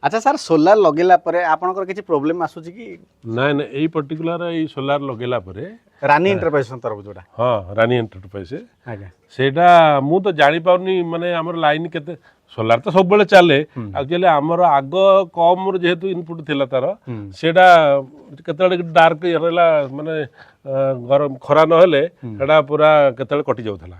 अच्छा sir solar लगेला परे आपनकर किछि प्रॉब्लम आसुछि कि नाଇଁ ନାଇଁ ଏଇ ପର୍ଟିକୁଲାର ଏଇ ସୋଲାର ଲଗେଇଲା ପରେ रानी इंटरप्राइजेस तरफ जोड़ा ହଁ ରାନୀ ଏଣ୍ଟରପ୍ରାଇଜ आज्ञा ସେଇଟା ମୁଁ ତ ଜାଣିପାରୁନି ମାନେ ଆମର ଲାଇନ କେତେ ସୋଲାର ତ ସବୁବେଳେ ଚାଲେ ଆକ୍ଚୁଆଲି ଆମର ଆଗ କମର ଯେହେତୁ ଇନପୁଟ ଥିଲା ତାର ସେଇଟା କେତେବେଳେ ଡାର୍କ ରହିଲା ମାନେ ଗରମ ଖରା ନହେଲେ ସେଟା ପୁରା କେତେବେଳେ କଟି ଯାଉଥିଲା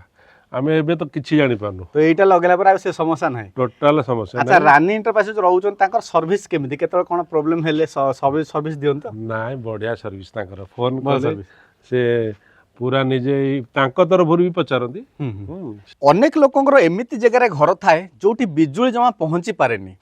ଆମେ ଏବେ ତ କିଛି ଜାଣିପାରୁନୁ तो एटा लगेला पर से समस्या नाही ଟୋଟାଲ ସମସ୍ୟା अच्छा रानी इंटरप्राइजेस रहउछन तांकर सर्विस केमिति केतळ कोन प्रॉब्लम हेले सर्विस दियन तो ନାଇଁ ବଢିଆ ସର୍ଭିସ ତାଙ୍କର ଫୋନ ଭଲ କଲେ service। ସେ ପୁରା ନିଜେ ତାଙ୍କ ତରଫରୁ ବି ପଚାରନ୍ତି अनेक लोकंकर एमिति जगह घर थाए जोटी बिजुली जमा पहुंची पारेनी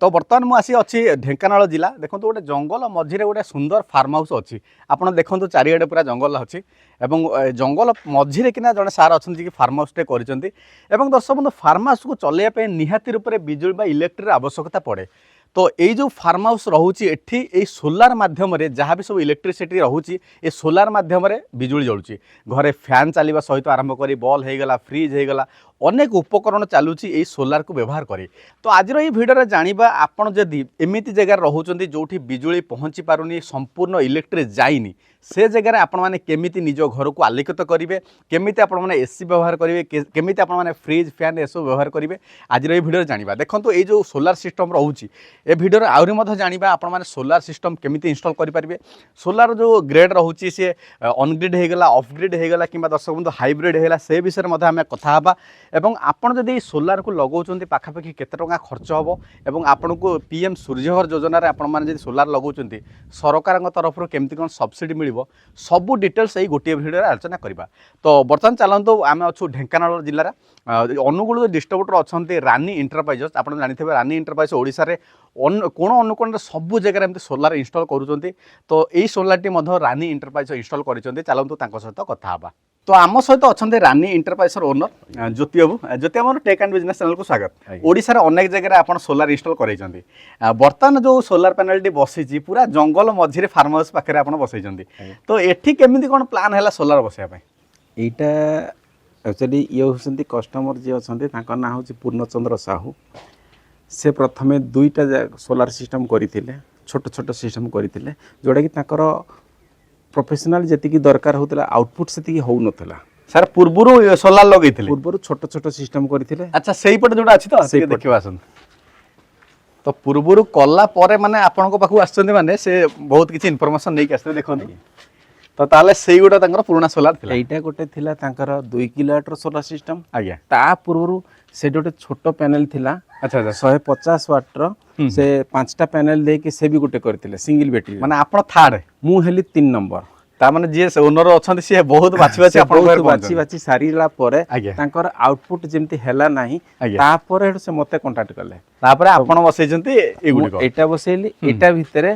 तो बर्तमान मु आसी अच्छी ढेंकानाल जिला देखो गोटे जंगल मझिरे गोटे सुंदर फार्म हाउस अच्छी आपड़ देखो चारिआडे पूरा जंगल अच्छी एवं जंगल मझिरे किना जड़े सार अच्छा कि फार्म हाउस टे दर्शक बंधु फार्म हाउस को चलैया निहाती रूप से बिजुली इलेक्ट्रिक आवश्यकता पड़े तो ये जो फार्म हाउस रोचे ये सोलार माध्यम जहाँ भी सब इलेक्ट्रिसिटी रोचे ये सोलार माध्यम बिजुली जलुची घरे फैन चलवा सहित आरंभ कर बल्ब होगला फ्रिज होगला अनेक उपकरण चलुची ये सोलार को व्यवहार करे तो आज ये भिडियो जानिबा आपण जदि एमिति जगह रोचंती जोठी बिजुली पहुंची पारुनी संपूर्ण इलेक्ट्रिक जाइनी से जगह आपण माने केमिति निज घर को आलोकित करेंगे केमिति आपण माने एसी व्यवहार करेंगे केमिति आपण माने फ्रिज फैन एसब व्यवहार करेंगे आज ये भिडियो जानिबा देखंतु ये जो सोलार सिस्टम रोची ए भिडियो आउरी मध्य जानिबा आपण माने सोलार सिस्टम केमिति इंस्टॉल करि परिबे सोलार जो ग्रेड रोची से ऑनग्रिड होगला ऑफ ग्रिड होगला किंबा दर्शक बंधु हाइब्रिड होगला से विषय में आम कथा हबा एवं आपण जदि सोलार को लगाउछन्ती पाखापाखि केते टंका खर्च हबो एवं आपण को पीएम सूर्यघर योजना रे आपण माने जदि सोलार लगाउछन्ती सरकार तरफ केमती कोन सब्सिडी मिलिबो सबु डिटेल्स यही गोटे भिडियो आलोचना करबा तो बर्तमान चलंतु आमे अछु ढेंकानाल जिल्लार अनुगुल डिस्ट्रीब्यूटर अच्छा रानी इंटरप्राइजेस आप जानते रानी इंटरप्राइजेस ओडिशा रे कोण अनुकोण सबु जगह एमती सोलार इंस्टॉल करूछन्ती तो यही सोलार टी मध्य रानी इंटरप्राइजेस इंस्टॉल करिसन्ती चलंतु तांको सहित कथा हबा तो आम सहित अच्छा रानी इंटरप्राइजेस ओनर ज्योति बाबू ज्योति आम टेक एंड बिजनेस चैनल को स्वागत ओडिशा रे अनेक जगह आप सोलार इंस्टॉल करैछन्ती बर्तमान जो सोलार पैनल टी बसिची पूरा जंगल मझिरे फार्म हाउस पाखरे आपण बसैछन्ती तो एठी केमिति कोन प्लान हैला सोलार बसैया पय एटा एक्चुअली ये होती कस्टमर जी अच्छा ना हूँ पूर्णचंद्र साहू से प्रथमे दुईटा सोलार सिस्टम करते छोट छोट सिस्टम करते जोटा कि प्रोफेशनल जी दरकार होता आउटपुट से हो नाला सर पूर्व सोलार लगेइथिले पूर्व छोट छोट सिस्टम करते अच्छा सही पटे जोड़ा अछि तो देखिबा आसन तो पूर्व कला परे माने आपन को पाखु आछन्ते माने से बहुत किछि इन्फॉर्मेशन नै के आछते देखोनी तो ताले सेई गोटा तांकर पुराना सोलार थिला एटा गोटे थिला तांकर 2 किलोवाट सोलार सिस्टम आज्ञा ता पूर्व से गोटे छोट पैनल थिला अच्छा अच्छा 150 वाट रो से 5टा पैनल दे के से भी गोटे करथिले सिंगल बैटरी माने आपण थर्ड मु हेली 3 नंबर ता माने जे ओनर अछन्ती से बहुत बाछि बाछि आपण बहुत बाछि बाछि सारीला परे तांकर आउटपुट जेमति हेला नाही ता परे से मते कांटेक्ट करले तापरे आपण बसैछन्ती एगुडी एटा बसैली एटा भितरे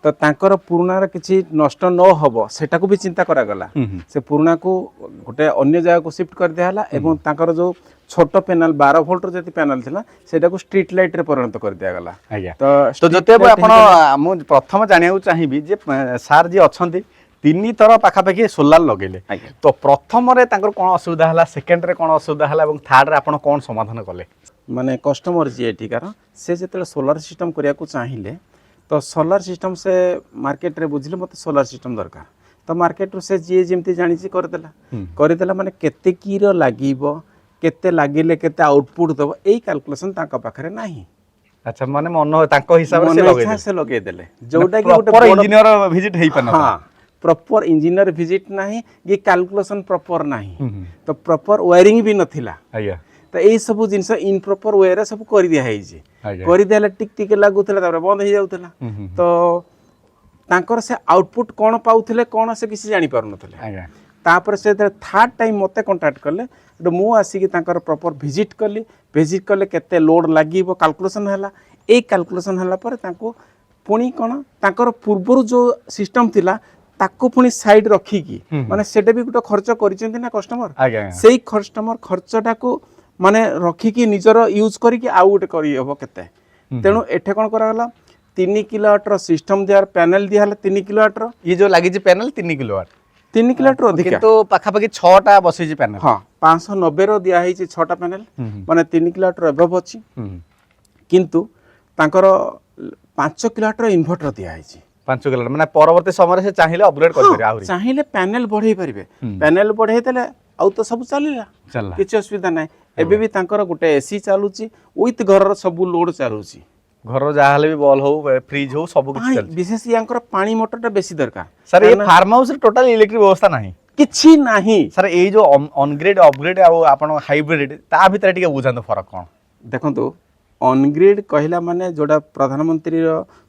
तो तांकर पुराना किछि नष्ट न होबो सेटा को भी चिंता करा गला से पुराना को गोटे अन्य जगह को शिफ्ट कर दिया हला एवं तांकर जो छोट पैनल 12 वोल्ट रो जति पैनल थिला सेटा को स्ट्रीट लाइट रे परिणत कर दिया गला तो जते आपण मु प्रथम जानिया चाहिबी जे सार जी अछन्ती 3 थर पाखापाखि सोलार लगेले तो प्रथम रे तांकर कोन असुविधा हला सेकंड रे कोन असुविधा हला एवं थर्ड रे आपण कोन समाधान कले माने कस्टमर जी एठिकार से जते सोलार सिस्टम करिया को चाहिले तो सोलार सिस्टम से मार्केट रे बुझिले मते सोलार सिस्टम दरकार तो मार्केट रो से जे जेमती जानिछि करदेला माने केते की रो लागिबो केते लागिले केते आउटपुट दबो एई कैलकुलेशन ताका पाखरे नाही अच्छा माने मन तांको हिसाब से लगे देले जोटा कि गोटे इंजीनियर विजिट हेई पन हां प्रॉपर इंजीनियर विजिट नाही ये कैलकुलेशन प्रॉपर नाही तो प्रॉपर वायरिंग भी नथिला आज्ञा तो यही सब जिनस इन प्रॉपर वे रे सब कर दिया है जी कर दिया टिक टिक लागुतला तापर बंद हो जाउतला तो तांकर से आउटपुट कोन पाउथले कोन से किसी जानि पारु नथले आज्ञा तापर से थर्ड टाइम मते कांटेक्ट करले तो मु आसी कि तांकर प्रॉपर विजिट कले केते लोड लागिबो कैलकुलेशन हला ए कैलकुलेशन हला पर तांको पुणी कोन तांकर पूर्व जो सिस्टम थिला ताको पुणी साइड रखी की माने सेटा भी गोटे खर्च करिसेंती ना कस्टमर सेई कस्टमर खर्चटा को माने रखी की निजर यूज करी कि आउ गोटे करी हबो केते तेनु एठे कोन करा गला 3 किलोवाट रो सिस्टम दियार पैनल दिया हला 3 किलोवाट रो ये जो लागि जे पैनल 3 किलोवाट 3 किलोवाट रो अधिक किंतु पाखापाखि 6टा बसै जे पैनल हां 590 रो दिया है 6टा पैनल माने 3 किलोवाट रो एबव अछि किंतु तांकर 5 किलोवाट इन्भर्टर दिया 5 किलोवाट माने परवर्ती समय से चाहिए अपग्रेड कर पारे आहुरी चाहिए पैनल बढ़े पारे पैनल बढ़े देले आउ तो सब चलिला चलला किसी असुविधा ना एबे भी तांकर गुटे एसी चालुची विथ घर सब लोड चालुची घर जहाँ भी बॉल हो फ्रिज हो सब कुछ चल विशेष यांकर पानी मोटरटा बेसी दरकार सर ये फार्म हाउस रे टोटल इलेक्ट्रिक व्यवस्था नहीं किछि नाही सर ये जो ऑनग्रेड अपग्रेड आ आपण हाइब्रिड ता भीतर टिके बुझांतो फरक कोन देखंतु ऑनग्रिड कहला माने जोड़ा प्रधानमंत्री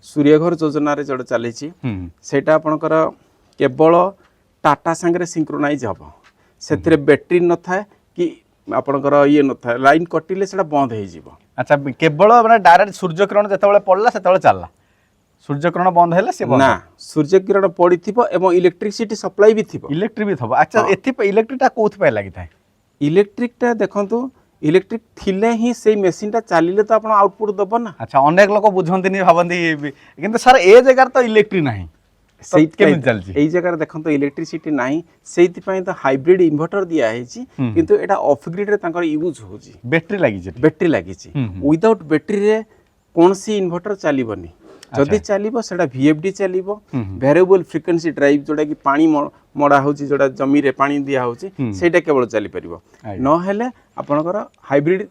सूर्यघर योजना रे जोड़ा चली सेटा आपणकर केवल टाटा संगे सिंक्रोनाइज हम से बैटेरी न था कि आपणकर ये न था लाइन कटिले सेटा बंद हो जीवो अच्छा केवल माने डायरेक्ट सूर्य किरण जेतेबेले पड़ला सेतेबेले चलला सूर्य किरण बंद हैला से ना सूर्य किरण पड़िथिबो एवं इलेक्ट्रिसिटी सप्लाई भी थिबो इलेक्ट्रिक भी थबो अच्छा एथि पे इलेक्ट्रिक टा कोथ पे लागि थाए इलेक्ट्रिक टा देखंतु इलेक्ट्रिक थिले ही से मेसिन टा चलिले तो आपण आउटपुट दबो ना अच्छा अनेक लोक बुझंतिनी भाबंती किंतु सर ए जगह तो इलेक्ट्रिक नाही सेही केमिति चलची एई जगह देखंतु इलेक्ट्रिसिटी नाही सेहि पई तो हाइब्रिड इन्वर्टर दिया हेची किंतु एटा ऑफ ग्रिड रे तांकर यूज होची बैटरी लागि जे बैटरी लागि छी विदाउट बैटरी रे कोनसी इन्वर्टर चलीबनी जदि चलीबो सेटा VFD चलीबो वेरिएबल फ्रीक्वेंसी ड्राइव जोडा कि पानी मडा होची जोडा जमी रे पानी दिया होची सेटा केवल चली परिबो न हेले आपनकर हाइब्रिड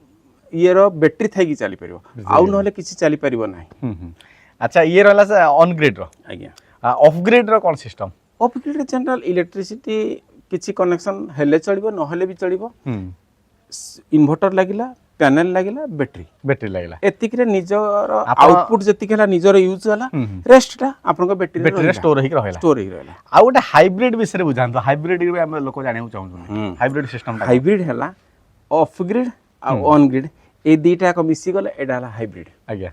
इयर बैटरी थाई कि चली परिबो आउ न हेले किछि चली परिबो नाही अच्छा ये रहला से ऑन ग्रिड रो आज्ञा ऑफ ग्रिड रो कोन system off grid general electricity किछि कनेक्शन हेले चलिबो न हेले भी चलिबो इन्वर्टर लागिला पैनल लागिला बैटरी लागला एतिकरे निजर आउटपुट जतिक हला निजर यूज हला रेस्टटा आपनको बैटरी स्टोर होई रहला आ गोटे हाइब्रिड विषय बुझांतो हाइब्रिड रे हम लोक जाने चाहू हाइब्रिड सिस्टम हाइब्रिड हला ऑफ ग्रिड आ ऑन ग्रिड ए दीटा को मिसी गले एडा हला हाइब्रिड आज्ञा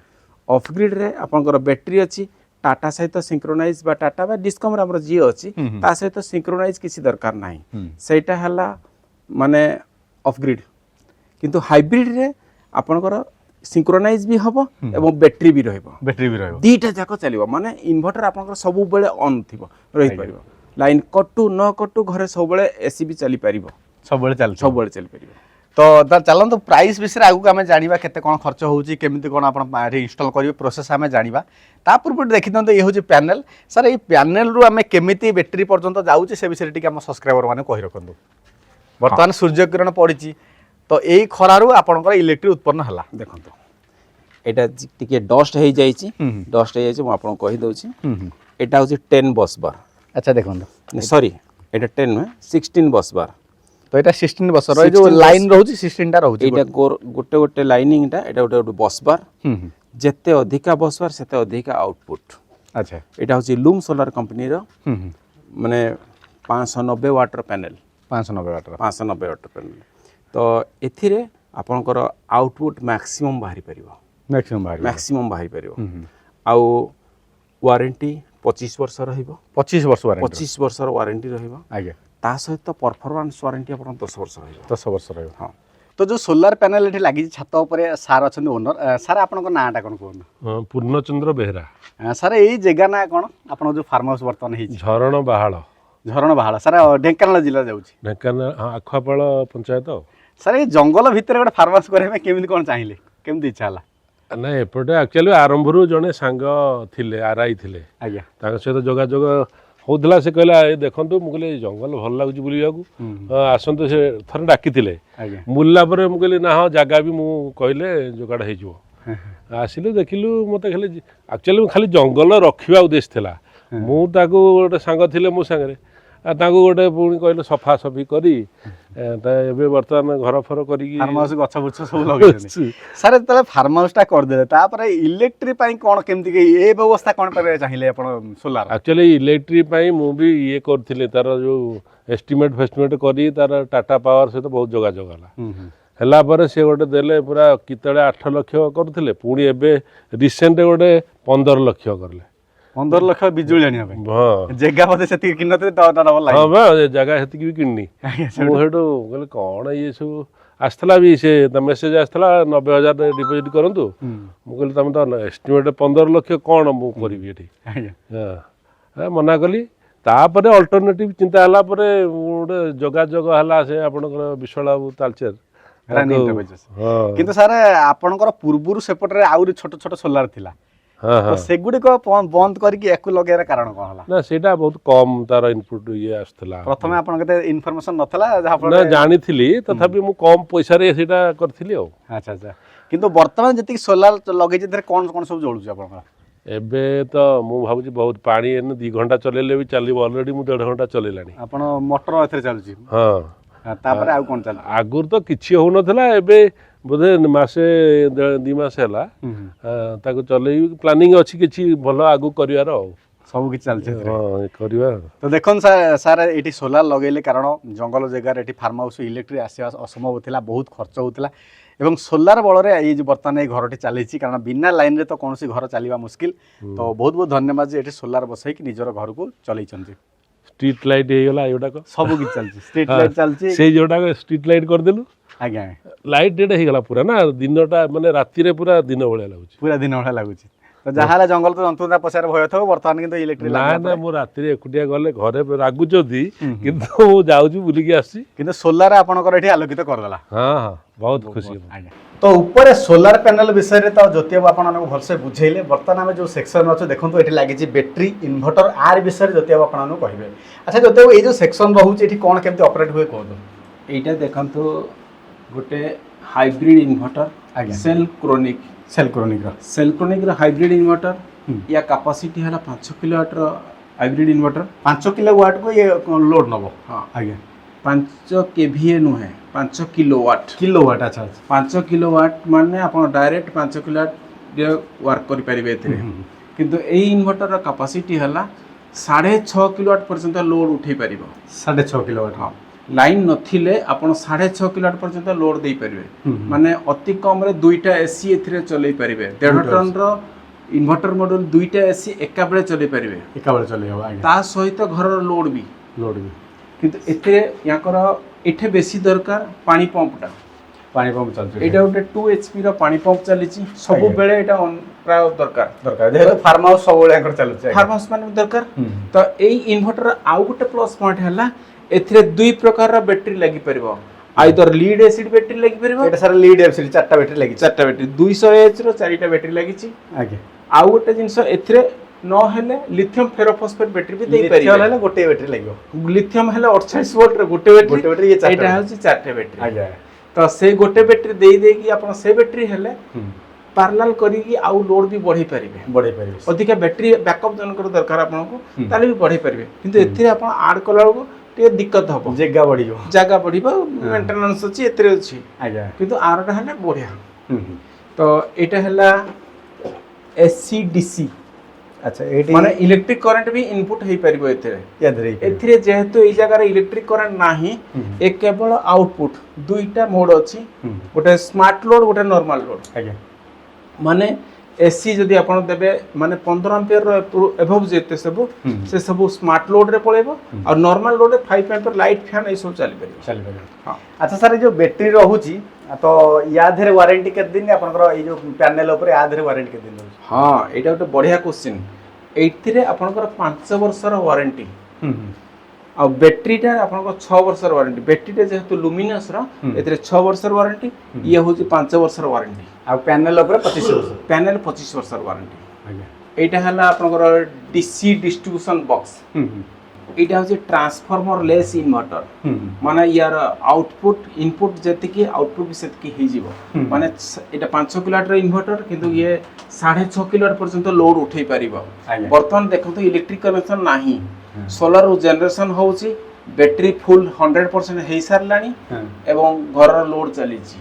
ऑफ ग्रिड रे आपनकर बैटरी अछि टाटा सहित सिंक्रोनाइज बा टाटा बा डिस्कम रे हमर जी अछि ता सहित सिंक्रोनाइज किछि दरकार नाही सेटा हला माने ऑफ ग्रिड किंतु हाइब्रिड रे आपनकर सिंक्रोनाइज भी हबो एवं बैटरी भी रहबो दीटा जाको चलिबो माने इन्वर्टर आपनकर सब बेले ऑन थिबो रहि परिबो लाइन कटू न कटू घरे सब बेले एसी भी चली परिबो सब बेले चली परिबो तो चलन तो प्राइस विषय आगु आम जाना केते कौन खर्च होची केमिति कौन आप इंस्टॉल करेंगे प्रोसेस आम जाना ता पूर्व देखी दिखाते ये हूँ पैनल सर ये पैनल रु आम केमिति बैटेरी पर्यंत जाऊँचे से विषय टी आम सब्सक्राइबर मैंने कही रखु बर्तमान सूर्य किरण पड़ी तो यही खरारु आपनकर इलेक्ट्रिक उत्पन्न है देखो एटा टिके डस्ट हो जाइए डस्ट हो जाइए आपको कही दउछि एटा हूँ 10 बस बार अच्छा देखो सॉरी एटा 10 नुहे 16 बस बार तो एटा 16 बस रो जो लाइन रहउछि 16 टा रहउछि एटा गोटे गोटे लाइनिंग टा एटा गोटे बस बार जेते अधिका बस बार सेते अधिका आउटपुट अच्छा एटा हूँ लूम सोलर कंपनी रो माने 590 वाटर पैनल 590 वाटर पैनल तो एथिरे आपनकर आउटपुट मैक्सिमम बाहरी परिबो मैक्सिमम बाहरी परिबो आउ वारंटी 25 वर्ष रहिबो 25 वर्ष वारंटी 25 वर्ष वारंटी रहिबो आगे ता सहित परफॉर्मेंस वारंटी आपन 10 वर्ष रहिबो 10 वर्ष रहिबो हां तो जो सोलार पैनल एठी लागि छात ऊपर सार अछन ओनर सार आपनको नाटा कोन कोन पूर्णचंद्र बेहरा सर एई जगह ना कोन आपन जो फार्म हाउस वर्तन हेछि झरण बहाळ सर ढेंकानाल जिल्ला जाउछि ढेंकानाल आखुआपाळ पंचायत सर ये जंगल भितर गोटे फार्म हाउस करे केमिति कोन चाहिए केमिति इच्छा हला ना एपटे एक्चुअली आरंभरू जने सांग थिले आरआई थिले आज्ञा ताଙ୍କ सहित जोगाजोग होउतला से कहला ए देखंतु मु कहले जंगल भल लागुची बुलियाकू आसंतु से थरे डाकिथिले मुल्ला परे मु कहले ना हो जागा भी मु कहले जोगाड़ हे जिवो आसिलु देखिलु मते खाली एक्चुअली खाली जंगल रखिबा उद्देश्य थिला मु ताको गोटे सांग थिले मो संगे ताको गोटे पुणी कहले सफा सफी करी एबे वर्तमान घर फर करी फार्म हाउस गछ बुछ सब लगे सर तले फार्म हाउस टा कर देले तापर इलेक्ट्रिक पई कोन केमति के ए व्यवस्था कोन करे चाहिए आपण सोलार एक्चुअली इलेक्ट्रिक पई मु भी ये करथिले तार जो एस्टिमेट फेस्टिमेट करी तार टाटा पावर से तो बहुत जोगा जोगाला हला पर से गोटे देले पूरा कितळे 8 लाख करथिले पुणी एबे रिसेंट गोटे 15 लाख करले 15 लाख बिजुली आनिया पे हां जगह पते सेति किनते तो डबल लागे हां बा जगह सेति भी किन्नी मु हेडो कहले कोन ये सब आस्थला भी से त मेसेज आस्थला 90000 डिपॉजिट करंतु मु कहले तम तो एस्टिमेट 15 लाख कोन मु करबी एठी हां मना कली तापरे अल्टरनेटिव चिंता हला परे गोटे जोगाजोग हला से आपनकर विश्वलाभ तालचेर किंतु सर आपनकर पूर्वरु सेपटरे आउरी छोट छोट सोलार थिला ହଁ ହଁ ତ ସେଗୁଡିକ ବନ୍ଦ କରିକି ୟାକୁ ଲଗେଇବାର କାରଣ କଣ ହେଲା? ନା ସେଇଟା ବହୁତ କମ ତାର ଇନପୁଟ ଇଏ ଆସୁଥିଲା। ପ୍ରଥମେ ଆପଣଙ୍କ କେତେ ଇନଫର୍ମେସନ ନଥିଲା ଯାହା ନା ଫଳରେ ଜାଣିଥିଲି ତଥାପି ମୁଁ କମ ପଇସାରେ ସେଇଟା କରିଥିଲି ଆଉ। ଆଚ୍ଛା ଆଚ୍ଛା। କିନ୍ତୁ ବର୍ତ୍ତମାନ ଯେତିକି ସୋଲାର ଲଗେଇଛି ସେଥିରେ କଣ କଣ ସବୁ ଜଳୁଛି ଆପଣଙ୍କର? ଏବେ ତ ମୁଁ ଭାବୁଛି ବହୁତ ପାଣି ଏନେ 2 ଘଣ୍ଟା ଚଲେଇଲେ ବି ଚାଲିବ। ଅଲରେଡି ମୁଁ 1.5 ଘଣ୍ଟା ଚଲେଇଲାଣି। ଆପଣ ମୋଟର ଏଥିରେ ଚାଲୁଛି? ହଁ। ତାପରେ ଆଉ କଣ ଚାଲୁଛି? ଆଗରୁ ତ କିଛି ହଉନଥିଲା, ଏବେ ବୋଧେ ମାସେ 2 ମାସ ହେଲା ତାକୁ ଚଲେଇ ପ୍ଲାନିଂ ଅଛି କିଛି ଭଲ ଆଗକୁ କରିବାର ଆଉ। ସବୁ କିଛି ଚାଲିଛି ଏଥିରେ? ହଁ କରିବା। ତ ଦେଖନ୍ତୁ ସାର୍ ଏଠି ସୋଲାର ଲଗେଇଲେ କାରଣ ଜଙ୍ଗଲ ଜାଗାରେ ଏଠି ଫାର୍ମ ହାଉସ୍ ଇଲେକ୍ଟ୍ରିକ୍ ଆସିବା ଅସମ୍ଭବ ଥିଲା, ବହୁତ ଖର୍ଚ୍ଚ ହେଉଥିଲା ଏବଂ ସୋଲାର ବଳରେ ଏଇ ବର୍ତ୍ତମାନ ଏଇ ଘରଟି ଚାଲିଛି କାରଣ ବିନା ଲାଇନରେ ତ କୌଣସି ଘର ଚାଲିବା ମୁସ୍କିଲ। ତ ବହୁତ ବହୁତ ଧନ୍ୟବାଦ ଯେ ଏଠି ସୋଲାର ବସେଇକି ନିଜର ଘରକୁ ଚଲେଇଛନ୍ତି। ଷ୍ଟ୍ରିଟ୍ ଲାଇଟ୍ ହେଇଗଲା ଏଗୁଡାକ ସବୁ କିଛି ଚାଲିଛି, ଷ୍ଟ୍ରିଟ୍ ଲାଇଟ୍ ଚାଲିଛି। ସେଇ ଯୋଉଟାକ ଷ୍ଟ୍ରିଟ୍ ଲାଇଟ୍ କରିଦେଲୁ, ଆଜ୍ଞା ଲାଇଟ୍ ଏଇଟା ହେଇଗଲା ପୁରା ନା, ଦିନଟା ମାନେ ରାତିରେ ପୁରା ଦିନ ଭଳିଆ ଲାଗୁଛି। ପୁରା ଦିନ ଭଳିଆ ଲାଗୁଛି। ତ ଯାହାହେଲେ ଜଙ୍ଗଲ ତ ଜନ୍ତୁ ପଶିବାର ଭୟ ଥିବ, ବର୍ତ୍ତମାନ କିନ୍ତୁ ଇଲେକ୍ଟ୍ରିକ୍ ନା ନା ମୁଁ ରାତିରେ ଏକୁଟିଆ ଗଲେ ଘରେ ରାଗୁଛନ୍ତି, କିନ୍ତୁ ମୁଁ ଯାଉଛି ବୁଲିକି ଆସିଛି। କିନ୍ତୁ ସୋଲାର ଆପଣଙ୍କର ଏଠି ଆଲୋକିତ କରିଦେଲା। ହଁ ହଁ ବହୁତ ଖୁସି। ଆଜ୍ଞା। ତ ଉପରେ ସୋଲାର ପ୍ୟାନେଲ ବିଷୟରେ ତ ଜ୍ୟୋତି ବାବୁ ଆପଣମାନଙ୍କୁ ଭଲସେ ବୁଝେଇଲେ। ବର୍ତ୍ତମାନ ଆମେ ଯେଉଁ ସେକ୍ସନ ଅଛୁ ଦେଖନ୍ତୁ ଏଠି ଲାଗିଛି ବ୍ୟାଟେରୀ ଇନଭର୍ଟର, ଆର ବିଷୟରେ ଜ୍ୟୋତି ବାବୁ ଆପଣମାନଙ୍କୁ କହିବେ। ଆଚ୍ଛା ଜ୍ୟୋତି ବାବୁ, ଏଇ ଯେଉଁ ସେକ୍ସନ ରହୁଛି ଏଠି କ'ଣ କେମିତି ଅପରେଟ୍ ହୁଏ କୁହନ୍ତୁ? এইটা দেখন্তু গোটে হাইব্রিড ইনভর্টর ସେଲକ୍ରୋନିକ୍ର সেলক্রোনিক হাইব্রিড ইনভর্টর ইয়া কাপাসিটি হলা 5 কিলোওয়াট হাইব্রিড ইনভর্টর 5 କିଲୋୱାଟ୍କୁ ଇଏ ଲୋଡ୍ ନେବ? ହଁ ଆଜ୍ଞା। 5 কেভিএ নুহে 5 কিলোওয়াট। ଆଚ୍ଛା ଆଚ୍ଛା। 5 কিলোওয়াট মানে ଆପଣ ডাইরেক্ট 5 কিলোওয়াট ওয়ার্ক କରିପାରିବେ এଥିରେ। কিন্তু এই ইনভর্টরର কাপাসিটি হলা 6.5 কিলোওয়াট পর্যন্ত লোড উঠাই পারিব। 6.5 କିଲୋୱାଟ୍? ହଁ। লাইন নথিলে ଆପଣ 6.5 কিলোওয়াট পর্যন্ত লোড দেই পারিবে। মানে অতি কমরে 2টা এসি এথিরে চলাই পারিবে। 1.5 টনর ইনভর্টর মডুল 2টা এসি একাবেলে চলাই পারিবে। একাবেলে চলাই হব। আଜ୍ଞା। তা সহিত ঘরর লোড বি কিন্তু এথিরে ইয়াকর এঠে বেশি দরকার পানি পম্পটা। পানি পম্প চালছে? এটা গোটে 2 এইচপি র পানি পম্প চালিছি, সবু বেলে এটা প্রায় দরকার যেহেতু ফার্ম হাউস ସବୁବେଳେ ଆଙ୍କର ଚାଲୁଛି। ফার্ম হাউস মানে দরকার। তো এই ইনভর্টর আউ গোটে প্লস পয়েন্ট হেলা এথিরে 2 প্রকারର ব্যাটারি লাগি পারিব। আইদর লিড এসিড ব্যাটারি লাগি পারিব। এটা স্যার লিড এসিড 4টা ব্যাটারি লাগি? 4টা ব্যাটারি 200 র 4টা ব্যাটারি লাগিছি। আগে আউ গোটে জিনিস এথিরে ন হেলে লিথিয়ম ফেরোফসফেট ব্যাটারি বি দেই পারিবে। লিথিয়ম হেলে গোটে ব্যাটারি লাগিব? লিথিয়ম হেলে 48 ভোল্ট র গোটে ব্যাটারি এটা হচ্ছে 4টা ব্যাটারি। আগে। তো সেই গোটে ব্যাটারি দেই দেই আপন সেই ব্যাটারি হেলে প্যারালাল করিকি আউ লোড বি বঢ়াই পারিবে। অধিকা ব্যাটারি ব্যাকঅপ জনকৰ দরকার ଆପଣଙ୍କୁ তাহলে বি বঢ়াই পারিবে। কিন্তু এথিরে আপন আড কলালକୁ ଟିକେ ଦିକ୍କତ ହବ, ଜାଗା ବଢିବ, ମେଣ୍ଟେନାନ୍ସ ଅଛି ଏଥିରେ ଅଛି। ଆଜ୍ଞା। କିନ୍ତୁ ଆରଟା ହେଲେ ବଢିଆ। ତ ଏଇଟା ହେଲା ଏସି ডিসি। আচ্ছা। এটি মানে ইলেকট্রিক কারেন্ট বি ইনপুট হেই পারিবো এথিরে। এথিরে যেহেতু এই জায়গায় ইলেকট্রিক কারেন্ট ନାହିଁ, এ কেবল আউটপুট। দুইটা মোড ଅଛି, গোটে স্মার্ট লোড, গোটে নরমাল লোড। আଜ୍ଞା। মানে এসি যদি আপন দেবে মানে 15 एंपियर এভব যেতে সব সে সব স্মার্ট লোড রে পড়েবো, আর নরমাল লোড রে 5 एंपियर লাইট ফ্যান এই সব চালি পারিবো। হ্যাঁ। আচ্ছা স্যার, এই যে ব্যাটারি রহুছি তো ইয়া ধরে ওয়ারেন্টি কেতে দিন আপনার এই যে প্যানেল উপরে আ ধরে ওয়ারেন্টি কেতে দিন? হ্যাঁ, এটা একটা বড়িয়া কোশ্চেন। এইথিরে আপনার 5 বর্ষর ওয়ারেন্টি, আর ব্যাটারিটা আপনার 6 বর্ষর ওয়ারেন্টি। ব্যাটারিটা যেহেতু লুমিনাস র এতে 6 বর্ষর ওয়ারেন্টি, ইয়ে হচ্ছে 5 বর্ষর ওয়ারেন্টি। আর প্যানেল উপরে 25 বর্ষ? প্যানেল 25 বর্ষর ওয়ারেন্টি। এইটা হলা আপনার ডিসি ডিস্ট্রিবিউশন বক্স। এইটা হচ্ছে ট্রান্সফর্মর লেস ইনভার্টর। মানে ইয়ার আউটপুট ইনপুট যেতিকি আউটপুট বি সেতিকি হই যাব। মানে এটা 5 কিলোওয়াট র ইনভার্টর, কিন্তু ইয়ে 6.5 কিলোওয়াট পর্যন্ত লোড উঠাই পারিব। বর্তমান দেখন্তু ইলেকট্রিক কানেকশন ନାହିଁ, সোলার জেনারেশন হଉଛି, ব্যাটারি ফুল 100% হেই সারলানি এবং ঘরর লোড চালিছি।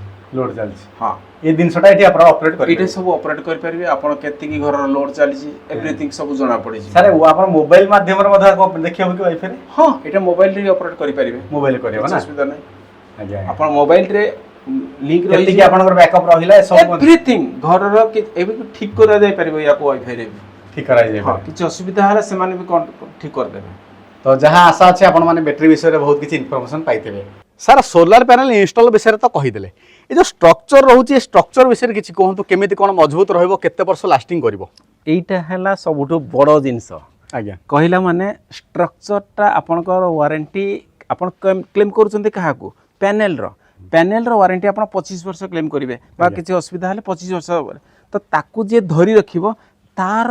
হ্যাঁ। এই জিনিসটা এটি আপনারা অপারেট করি? এটা সব অপারেট করি পারিবে। আপন কেতিকি ঘরর লোড চালিছি এভরিথিং সব জনা পড়িছি। স্যার আপন মোবাইল মাধ্যমে মধ্যে দেখিব কি ওয়াইফাই রে? হ্যাঁ, এটা মোবাইল রে অপারেট করি পারিবে। মোবাইল করিবা না? অসুবিধা নাই। আজ্ঞা। আপন মোবাইল রে লিংক রহি কেতিকি আপনার ব্যাকআপ রহিলা সব এভরিথিং ঘরর এবে ঠিক করা যাই পারিবে। ইয়াকো ওয়াইফাই রে ঠিক করা যাই পারে? কিছু অসুবিধা হলে সেমানে বি ঠিক করে দেবে। তো যাহা আশা আছে আপন মানে ব্যাটারি বিষয়ে বহুত কিছু ইনফরমেশন পাইতেবে। স্যার সোলার প্যানেল ইনস্টল বিষয়ে তো কহিদেলে, এই যে স্ট্রকচর রহুଛି স্ট্রকচর বিষয়ে কিছু কুহতু, কেমিতি কোন মজবুত রহিব, কেতে বর্ষ লাস্টিং করিব? এইটা হেলা সবুঠু বড় জিনিস। আজ্ঞা। কহিলা মানে স্ট্রকচরটা আপনার ওয়ারেন্টি আপন ক্লেম করুଛନ୍ତି কাহাকু? প্যানেল র ওয়ারেন্টি আপন 25 বর্ষ ক্লেম করিবে, বা কিছু অসুবিধা হলে 25 বর্ষ। তো তাকু যে ধরি রাখিব तार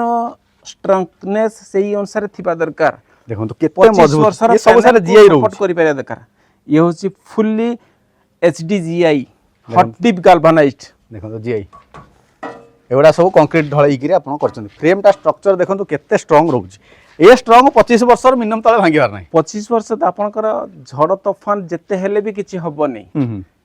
स्ट्रंगनेस सेही अनुसार थिबा दरकार देखंतु केते 25 मजबूत वर्षर ये सब सारे जीआई सपोर्ट रहउछि करि पारे दरकार ये होची फुल्ली एचडीजीआई हॉट डिप गाल्वानाइज्ड देखंतु जीआई एगुड़ा सब कंक्रीट ढळाई आपण करछन फ्रेमटा स्ट्रक्चर देखंतु केते स्ट्रांग रहउछि ए स्ट्रांग 25 वर्षर मिनिमम तले भांगिबार नाही 25 वर्ष तो आपनकर झड़ तूफान जेते हेले भी किछि हबो नै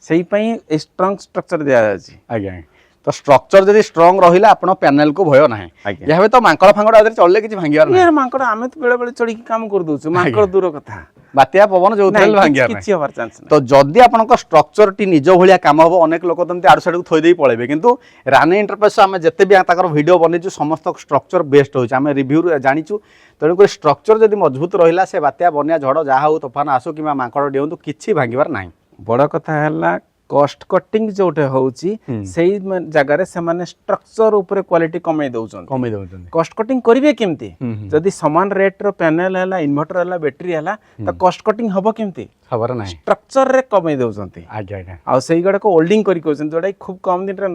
सेही पई स्ट्रांग स्ट्रक्चर दिया जाछि आज्ञा तो स्ट्रक्चर जदि स्ट्रांग रहिला आपण पैनल को भय नाही आज्ञा याबे तो मांकड़ फांकड़ आदि चलले किछि भांगिबार नाही यार मांकड़ आमे तो बेले बेले चढ़ी काम कर दोछु मांकड़ दूर कथा बात्या पवन जो थेल भांगिबार नाही किछि हबार चांस तो जदि आपनक स्ट्रक्चर टी निज भलिया काम हबो अनेक लोक तमते आडु साडु थोइ देई पळेबे किंतु रानी एंटरप्राइज आमे जते भी ताकर वीडियो बनेछु समस्त स्ट्रक्चर बेस्ट होइछ आमे रिव्यू जानिछु तेणु को स्ट्रक्चर जदि मजबूत रहिला से बात्या बन्या झड़ जहा हो तूफान आसो किमा मांकड़ डेउंतु किछि भांगिबार नाही बड़ कथा हला कॉस्ट कटिंग जोटे होउची सेही जगह से माने स्ट्रक्चर ऊपर क्वालिटी कमै दउछन कमी दउछन कॉस्ट कटिंग करिवे केमती जदि समान रेट रो पैनल हला इन्वर्टर हला बैटरी हला त कॉस्ट कटिंग हबो केमती खबर नाही स्ट्रक्चर रे कमै दउछंती आज्ञा आज्ञा आ सेही गडा को होल्डिंग करि कोछन जोडा खूब कम दिन रे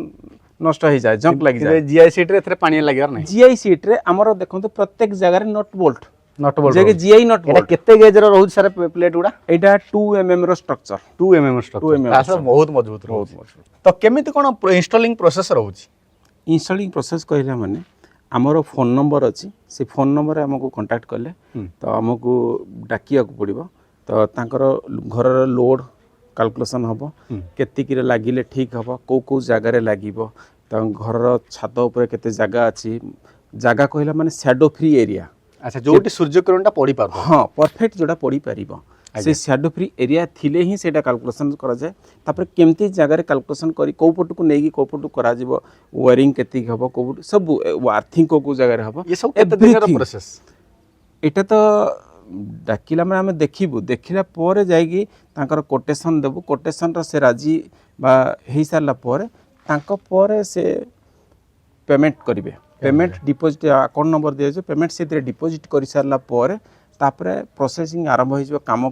नष्ट हो जाए जंक लग जाए जीआई सीट रे एथरे पानी लागिबार नाही जीआई सीट रे हमरो देखंतु प्रत्येक जगह रे नट बोल्ट नट बोल्ट जेके जीआई नट एटा बोल्ट केते गेज रो रहउछ सारे प्लेट गुडा एटा 2 mm रो स्ट्रक्चर 2 mm स्ट्रक्चर 2 mm तासर बहुत मजबूत रहउछ तो केमिति कोन इंस्टॉलिंग प्रोसेस रहउछ इंस्टॉलिंग प्रोसेस कहला माने हमरो फोन नंबर अछि से फोन नंबर रे हमको कांटेक्ट करले तो हमको डाकिया को पड़िबो तो तांकर घर रो लोड कैलकुलेशन हबो केति किरे लागिले ठीक हबो को जगह रे लागिबो तो घर रो छात ऊपर केते जगह अछि जगह कहला माने शैडो फ्री एरिया अच्छा जोटी सूर्य किरणटा पड़ी पार हाँ परफेक्ट जोटा पड़ी पारिबो से शैडो फ्री एरिया थिले ही सेटा कैलकुलेशन करा जाए तापर केमती जगह रे कैलकुलेशन करी को पटु को नेगी को पटु करा जिवो वायरिंग केति हबो को सब अर्थिंग को जगह रे हबो ये सब केते दिन रो प्रोसेस एटा तो डाकिला में हमें देखिबु देखिला परे जाईगी तांकर कोटेशन देबु कोटेशन रो से राजी बा हेई सारला परे तांको परे से पेमेंट करिवे पेमेंट डिपॉजिट अकाउंट नंबर दिया जाए पेमेंट से डिपॉजिट कर सारा पर तापरे प्रोसेसिंग आरंभ हो काम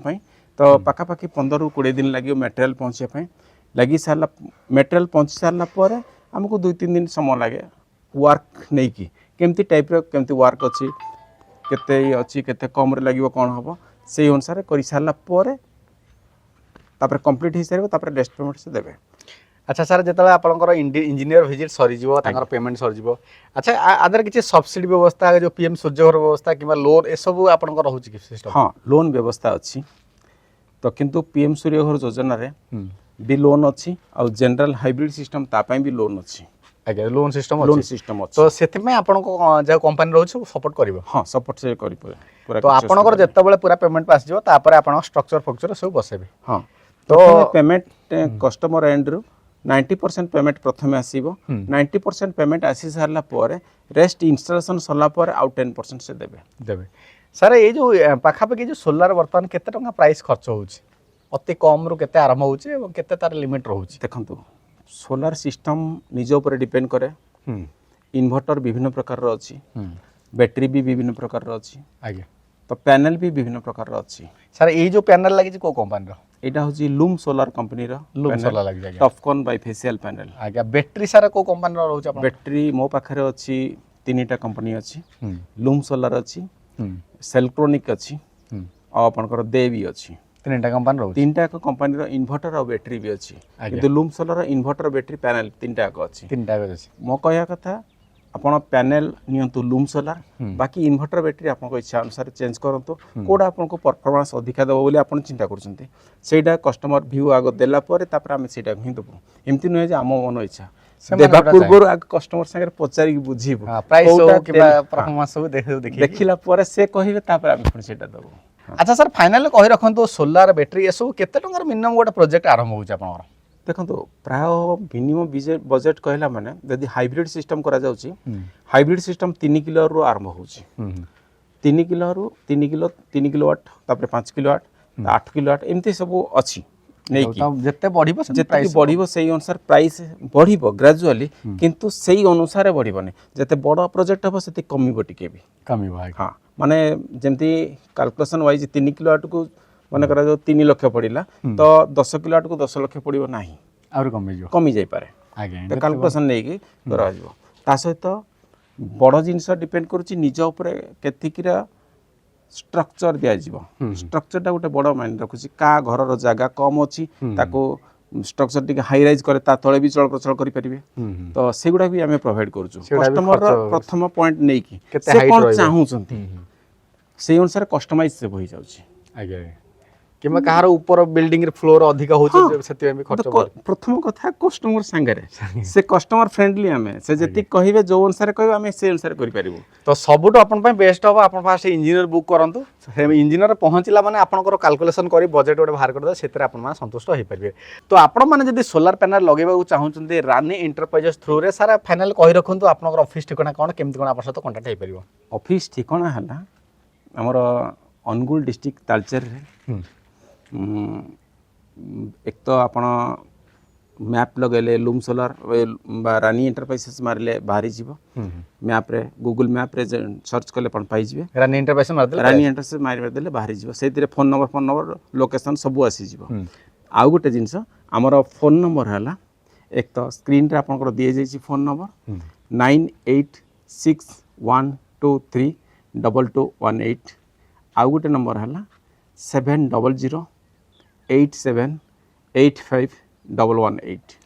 तो पाखापाखि 15 ରୁ 20 दिन लगे मटेरियल पहुँचे लगी सारा मटेरियल पहुँची सारा पर आमको 2-3 दिन समय लगे वर्क नहीं कि केमती टाइप रो केमती वर्क अच्छी केते अच्छी केते कम रे लगिवो कोन हबो से अनुसार कर सारा पर तापर कंप्लीट हो सारे तापर नेक्स्ट पेमेंट से देबे अच्छा सर जेतला आपनकर इंजीनियर विजिट सरी जीवो तांकर पेमेंट सरी जीवो अच्छा आदर किछि सब्सिडी व्यवस्था जो पीएम सूर्यघर व्यवस्था किबा लोन ए सब आपनकर रहउछि कि सिस्टम हाँ लोन व्यवस्था अच्छी तो किंतु पीएम सूर्यघर योजना रे भी लोन अच्छी और जनरल हाइब्रिड सिस्टम तापाई भी लोन अच्छी आगे लोन सिस्टम लोन अछि सिस्टम अच्छी तो सेति में आपनको जो कंपनी रहउछि सपोर्ट करिवो हाँ सपोर्ट से करी पूरा तो आपनकर जेतबेले पूरा पेमेंट पास जीवो तापर आपन स्ट्रक्चर फक्चर सब बसेबे हाँ तो पेमेंट कस्टमर एंड रु 90% पेमेंट प्रथमे आसीबो 90% पेमेंट आसी सारला पर रेस्ट इंस्टॉलेशन सरला पर आउ 10% से देबे देबे सर ये जो पाखापाखि जो सोलार वर्तमान केते टंका प्राइस खर्च होउछि अति कम रु केते आरंभ होउछि एवं केते तार लिमिट रहउछि देखंतु सोलार सिस्टम निज ऊपर डिपेंड करे इन्वर्टर विभिन्न प्रकार रो अछि बैटरी भी विभिन्न प्रकार रो अछि आगे तो पैनल भी विभिन्न प्रकार रो अछि सर ये जो पैनल लागि को कंपनी रो एटा होची लूम सोलार कंपनी रो लूम सोलार लागि जागे टॉपकॉन बाइफेशियल पैनल आगे बैटरी सारा को कंपनी रो रहउछि अपन बैटरी मो पाखरे अछि 3टा कंपनी अछि लूम सोलार अछि सेल्ट्रोनिक अछि और आपनकर देवी अछि 3टा कंपनी रहउछि 3टा कंपनी रो इन्वर्टर और बैटरी भी अछि किंतु Loom Solar inverter battery panel 3टा को अछि 3टा अछि मो कहया कथा आपण पैनल नियंतु लूम सोलार बाकी इन्वर्टर बैटरी आपन इच्छा अनुसार चेंज करंतु कोडा आपन को परफॉर्मेंस अधिका देबो बोली आपन चिंता करछंती सेटा कस्टमर व्यू आगो देला परे तापर हम सेटा ही देबो एमति नय जे आम मन इच्छा देबा पूर्व आग कस्टमर संगे पचारि बुझिबो प्राइस हो किबा परफॉर्मेंस हो देखि देखिला परे से कहिबे तापर हम पुन सेटा देबो अच्छा सर फाइनल कहि रखंतु सोलार बैटरी ए सब केते टंगर मिनिमम गोटे प्रोजेक्ट आरंभ होउछि आपनकर देखो प्राय मिनिमम बजेट कहला माने यदि हाइब्रिड सिस्टम करा जाउची हाइब्रिड सिस्टम 3 किलो रु आरंभ होउची 3 किलो रु 3 किलोवाट तापर 5 किलोवाट 8 किलोवाट एमती सब अछि नै कि जत्ते बढ़िबो जत्ते बढ़िबो सेही अनुसार प्राइस बढ़िबो ग्रेजुअली किंतु सेही अनुसार बढ़िबोनी जत्ते बड़ प्रोजेक्ट हबो सेते कमिबो टिके भी कमिबो हां माने जेमती कैलकुलेशन वाइज 3 किलोवाट को मन करा जो 3 लाख पड़िला तो 10 किलोवाट को 10 लाख पड़िबो नाही और कमी जाई पारे आगे तो कैलकुलेशन नै कि करा जिवो ता सहित बड़ जिनस डिपेंड करुच्ची निज उपरे केतिकीर स्ट्रक्चर दिज्व स्ट्रक्चरटा गोटे बड़ माइंड रखुची का घर जगह कम अच्छी ताको स्ट्रक्चर टी हाई राइज करे ता तले भी चल प्रचल करि परिबे तो सेगुडा भी आमे प्रोवाइड करूछु कस्टमर प्रथम पॉइंट नै कि से कोन चाहू छथि से अनुसार कस्टमाइज से होई जाउची आगे किमा कहार ऊपर बिल्डिंग रे फ्लोर अधिक होछ सेति में खर्च प्रथम कथा कस्टमर संगे से कस्टमर फ्रेंडली आमे से जति कहिबे जो अनुसार कहबे आमे से अनुसार करि परिबो तो सबुट अपन पय बेस्ट हो अपन फास्ट इंजीनियर बुक करंतु से इंजीनियर पहुंचला माने आपनकर कैलकुलेशन करी बजेट गोटे बाहर कर दे सेतरे अपन मा संतुष्ट होई परिबे तो आपण माने जदी सोलर पैनल लगेबा को चाहउचंती रानी एंटरप्राइजेस थ्रू रे सारा फाइनल कहि रखंतु आपनकर ऑफिस ठिकाना कोन केमति कोन आपन सहित कांटेक्ट होई परिबो ऑफिस ठिकाना हला हमर अनुगुल डिस्ट्रिक्ट तालचेर रे एक तो आपण मैप लगेले लूम सोलर रानी एंटरप्राइजेस मारले बाहरी जीव मैप रे गूगल मैप रे सर्च कले पण पाई जिवे रानी एंटरप्राइजेस मार दे रानी एंटरप्राइजेस मार देले बाहरी जीव सेतिरे फोन नंबर लोकेशन सब आसी जीव आउ गोटे जिंस हमर फोन नंबर हला एक तो स्क्रीन रे आपण को दिए जाई फोन नंबर 9866123218 आउ गोटे नंबर हला 70087851118